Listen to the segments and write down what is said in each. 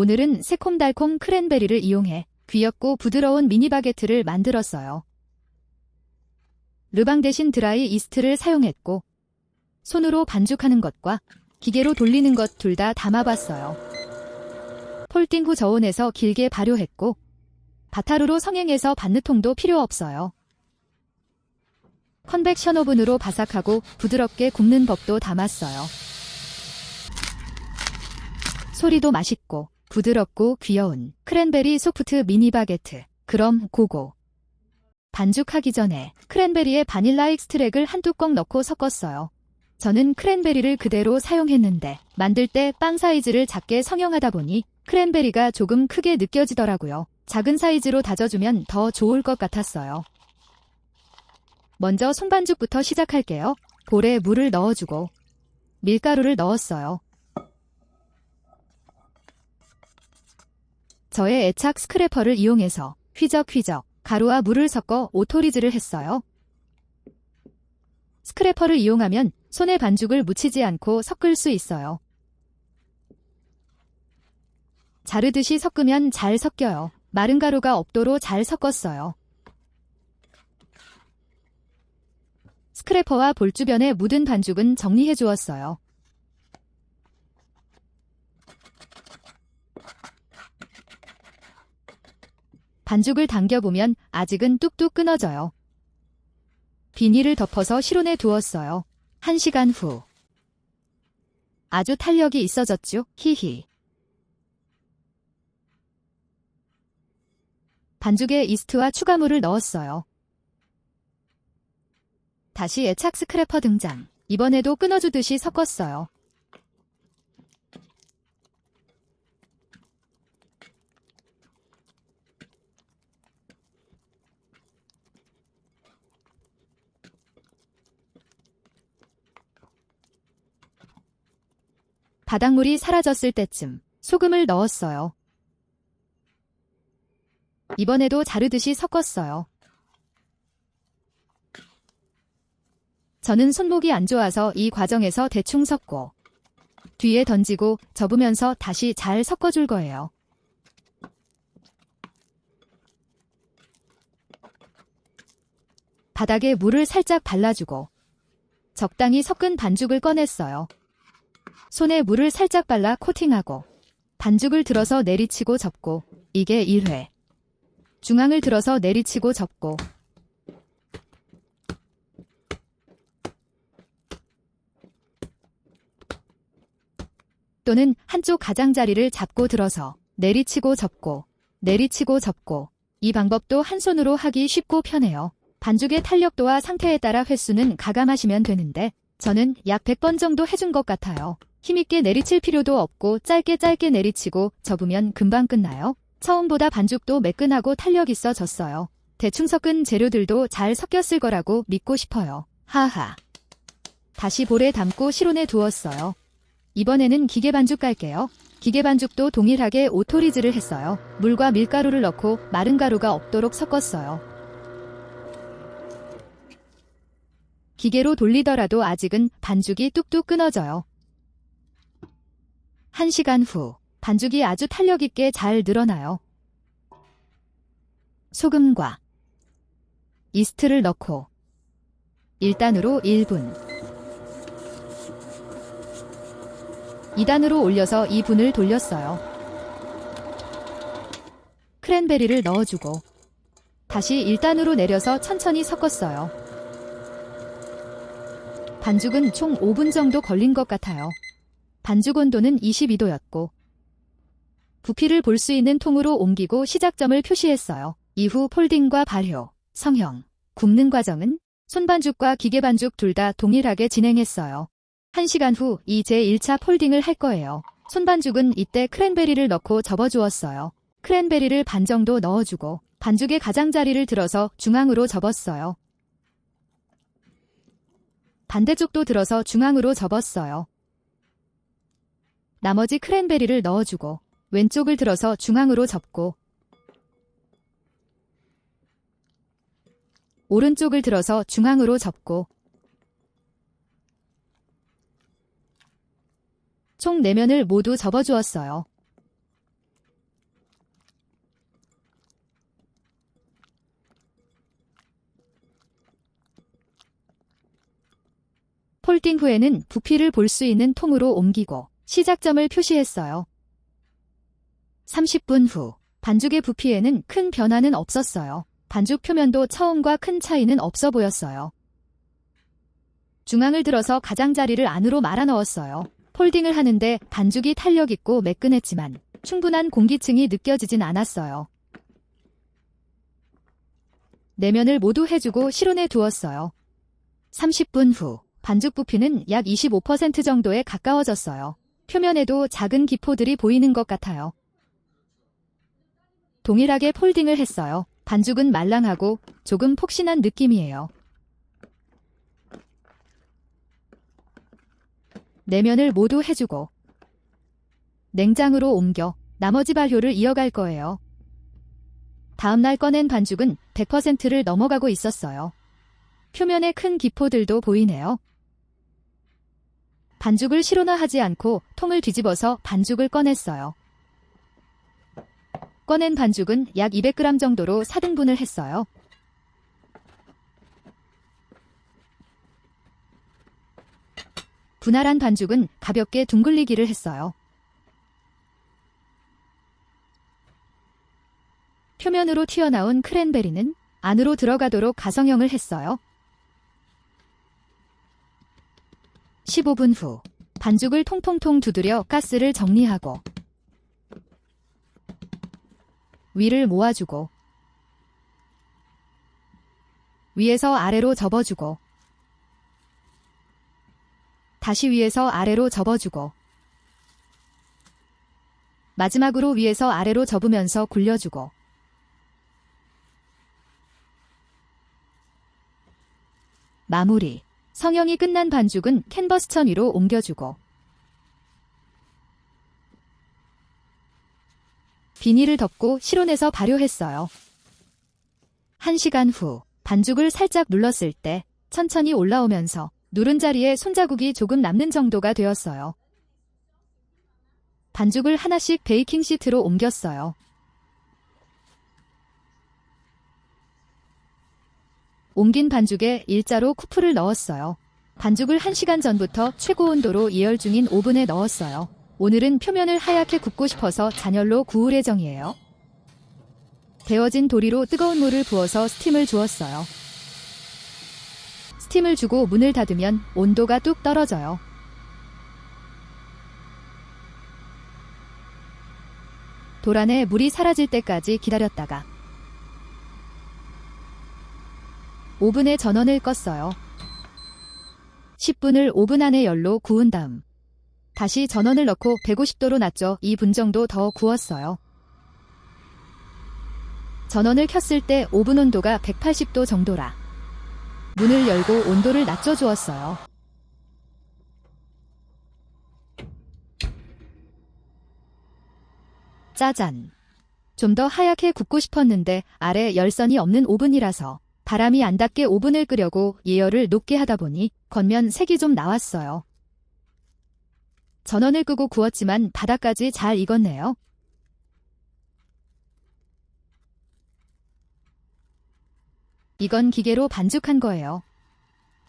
오늘은 새콤달콤 크랜베리를 이용해 귀엽고 부드러운 미니 바게트를 만들었어요. 르방 대신 드라이 이스트를 사용했고 손으로 반죽하는 것과 기계로 돌리는 것 둘 다 담아봤어요. 폴딩 후 저온에서 길게 발효했고 바타루로 성행해서 반느통도 필요 없어요. 컨벡션 오븐으로 바삭하고 부드럽게 굽는 법도 담았어요. 소리도 맛있고 부드럽고 귀여운 크랜베리 소프트 미니 바게트. 그럼 고고! 반죽하기 전에 크랜베리에 바닐라 익스트랙을 한 뚜껑 넣고 섞었어요. 저는 크랜베리를 그대로 사용했는데 만들 때 빵 사이즈를 작게 성형하다 보니 크랜베리가 조금 크게 느껴지더라고요. 작은 사이즈로 다져주면 더 좋을 것 같았어요. 먼저 손반죽부터 시작할게요. 볼에 물을 넣어주고 밀가루를 넣었어요. 저의 애착 스크래퍼를 이용해서 휘적휘적 가루와 물을 섞어 오토리즈를 했어요. 스크래퍼를 이용하면 손에 반죽을 묻히지 않고 섞을 수 있어요. 자르듯이 섞으면 잘 섞여요. 마른 가루가 없도록 잘 섞었어요. 스크래퍼와 볼 주변에 묻은 반죽은 정리해 주었어요. 반죽을 당겨보면 아직은 뚝뚝 끊어져요. 비닐을 덮어서 실온에 두었어요. 1시간 후. 아주 탄력이 있어졌죠? 히히. 반죽에 이스트와 추가물을 넣었어요. 다시 애착 스크래퍼 등장. 이번에도 끊어주듯이 섞었어요. 바닥물이 사라졌을 때쯤 소금을 넣었어요. 이번에도 자르듯이 섞었어요. 저는 손목이 안 좋아서 이 과정에서 대충 섞고 뒤에 던지고 접으면서 다시 잘 섞어줄 거예요. 바닥에 물을 살짝 발라주고 적당히 섞은 반죽을 꺼냈어요. 손에 물을 살짝 발라 코팅하고 반죽을 들어서 내리치고 접고 이게 1회. 중앙을 들어서 내리치고 접고 또는 한쪽 가장자리를 잡고 들어서 내리치고 접고 내리치고 접고 이 방법도 한 손으로 하기 쉽고 편해요. 반죽의 탄력도와 상태에 따라 횟수는 가감하시면 되는데 저는 약 100번 정도 해준 것 같아요. 힘있게 내리칠 필요도 없고 짧게 내리치고 접으면 금방 끝나요. 처음보다 반죽도 매끈하고 탄력 있어졌어요. 대충 섞은 재료들도 잘 섞였을 거라고 믿고 싶어요. 하하. 다시 볼에 담고 실온에 두었어요. 이번에는 기계 반죽 갈게요. 기계 반죽도 동일하게 오토리즈를 했어요. 물과 밀가루를 넣고 마른 가루가 없도록 섞었어요. 기계로 돌리더라도 아직은 반죽이 뚝뚝 끊어져요. 1시간 후 반죽이 아주 탄력 있게 잘 늘어나요. 소금과 이스트를 넣고 1단으로 1분, 2단으로 올려서 2분을 돌렸어요. 크랜베리를 넣어주고 다시 1단으로 내려서 천천히 섞었어요. 반죽은 총 5분 정도 걸린 것 같아요. 반죽 온도는 22도였고 부피를 볼 수 있는 통으로 옮기고 시작점을 표시했어요. 이후 폴딩과 발효, 성형, 굽는 과정은 손반죽과 기계반죽 둘 다 동일하게 진행했어요. 1시간 후 이제 1차 폴딩을 할 거예요. 손반죽은 이때 크랜베리를 넣고 접어주었어요. 크랜베리를 반 정도 넣어주고 반죽의 가장자리를 들어서 중앙으로 접었어요. 반대쪽도 들어서 중앙으로 접었어요. 나머지 크랜베리를 넣어주고 왼쪽을 들어서 중앙으로 접고 오른쪽을 들어서 중앙으로 접고 총 4면을 모두 접어주었어요. 폴딩 후에는 부피를 볼 수 있는 통으로 옮기고 시작점을 표시했어요. 30분 후, 반죽의 부피에는 큰 변화는 없었어요. 반죽 표면도 처음과 큰 차이는 없어 보였어요. 중앙을 들어서 가장자리를 안으로 말아 넣었어요. 폴딩을 하는데 반죽이 탄력 있고 매끈했지만 충분한 공기층이 느껴지진 않았어요. 내면을 모두 해주고 실온에 두었어요. 30분 후, 반죽 부피는 약 25% 정도에 가까워졌어요. 표면에도 작은 기포들이 보이는 것 같아요. 동일하게 폴딩을 했어요. 반죽은 말랑하고 조금 폭신한 느낌이에요. 내면을 모두 해주고 냉장으로 옮겨 나머지 발효를 이어갈 거예요. 다음날 꺼낸 반죽은 100%를 넘어가고 있었어요. 표면에 큰 기포들도 보이네요. 반죽을 실온화하지 않고 통을 뒤집어서 반죽을 꺼냈어요. 꺼낸 반죽은 약 200g 정도로 4등분을 했어요. 분할한 반죽은 가볍게 둥글리기를 했어요. 표면으로 튀어나온 크랜베리는 안으로 들어가도록 가성형을 했어요. 15분 후, 반죽을 통통통 두드려 가스를 정리하고 위를 모아주고 위에서 아래로 접어주고 다시 위에서 아래로 접어주고 마지막으로 위에서 아래로 접으면서 굴려주고 마무리. 성형이 끝난 반죽은 캔버스천 위로 옮겨주고 비닐을 덮고 실온에서 발효했어요. 1시간 후, 반죽을 살짝 눌렀을 때 천천히 올라오면서 누른 자리에 손자국이 조금 남는 정도가 되었어요. 반죽을 하나씩 베이킹 시트로 옮겼어요. 옮긴 반죽에 일자로 쿠프를 넣었어요. 반죽을 1시간 전부터 최고 온도로 예열 중인 오븐에 넣었어요. 오늘은 표면을 하얗게 굽고 싶어서 잔열로 구울 예정이에요. 데워진 도리로 뜨거운 물을 부어서 스팀을 주었어요. 스팀을 주고 문을 닫으면 온도가 뚝 떨어져요. 돌 안에 물이 사라질 때까지 기다렸다가 오븐의 전원을 껐어요. 10분을 오븐 안의 열로 구운 다음 다시 전원을 넣고 150도로 낮춰 2분 정도 더 구웠어요. 전원을 켰을 때 오븐 온도가 180도 정도라 문을 열고 온도를 낮춰주었어요. 짜잔! 좀 더 하얗게 굽고 싶었는데 아래 열선이 없는 오븐이라서 바람이 안 닿게 오븐을 끄려고 예열을 높게 하다 보니 겉면 색이 좀 나왔어요. 전원을 끄고 구웠지만 바닥까지 잘 익었네요. 이건 기계로 반죽한 거예요.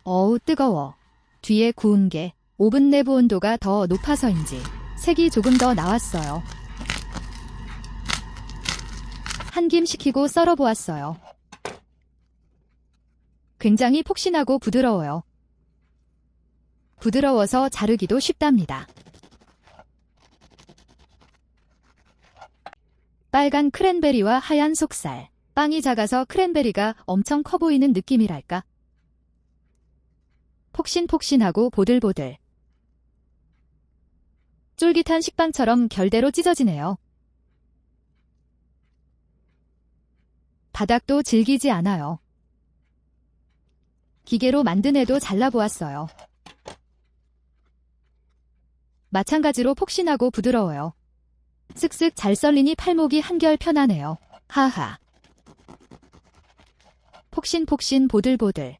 어우 뜨거워. 뒤에 구운 게 오븐 내부 온도가 더 높아서인지 색이 조금 더 나왔어요. 한 김 식히고 썰어 보았어요. 굉장히 폭신하고 부드러워요. 부드러워서 자르기도 쉽답니다. 빨간 크랜베리와 하얀 속살. 빵이 작아서 크랜베리가 엄청 커 보이는 느낌이랄까? 폭신폭신하고 보들보들. 쫄깃한 식빵처럼 결대로 찢어지네요. 바닥도 질기지 않아요. 기계로 만든 애도 잘라보았어요. 마찬가지로 폭신하고 부드러워요. 쓱쓱 잘 썰리니 팔목이 한결 편하네요. 하하. 폭신폭신 보들보들.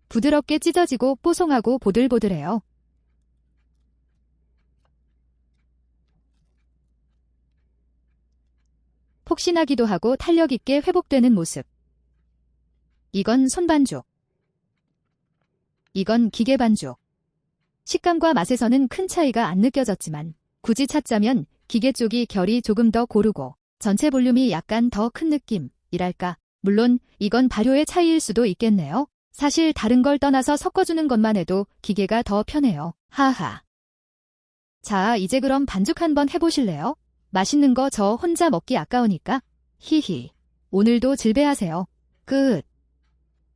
부드럽게 찢어지고 뽀송하고 보들보들해요. 폭신하기도 하고 탄력 있게 회복되는 모습. 이건 손반죽. 이건 기계 반죽. 식감과 맛에서는 큰 차이가 안 느껴졌지만 굳이 찾자면 기계 쪽이 결이 조금 더 고르고 전체 볼륨이 약간 더 큰 느낌이랄까. 물론 이건 발효의 차이일 수도 있겠네요. 사실 다른 걸 떠나서 섞어주는 것만 해도 기계가 더 편해요. 하하. 자, 이제 그럼 반죽 한번 해보실래요? 맛있는 거 저 혼자 먹기 아까우니까. 히히. 오늘도 즐배하세요. 끝.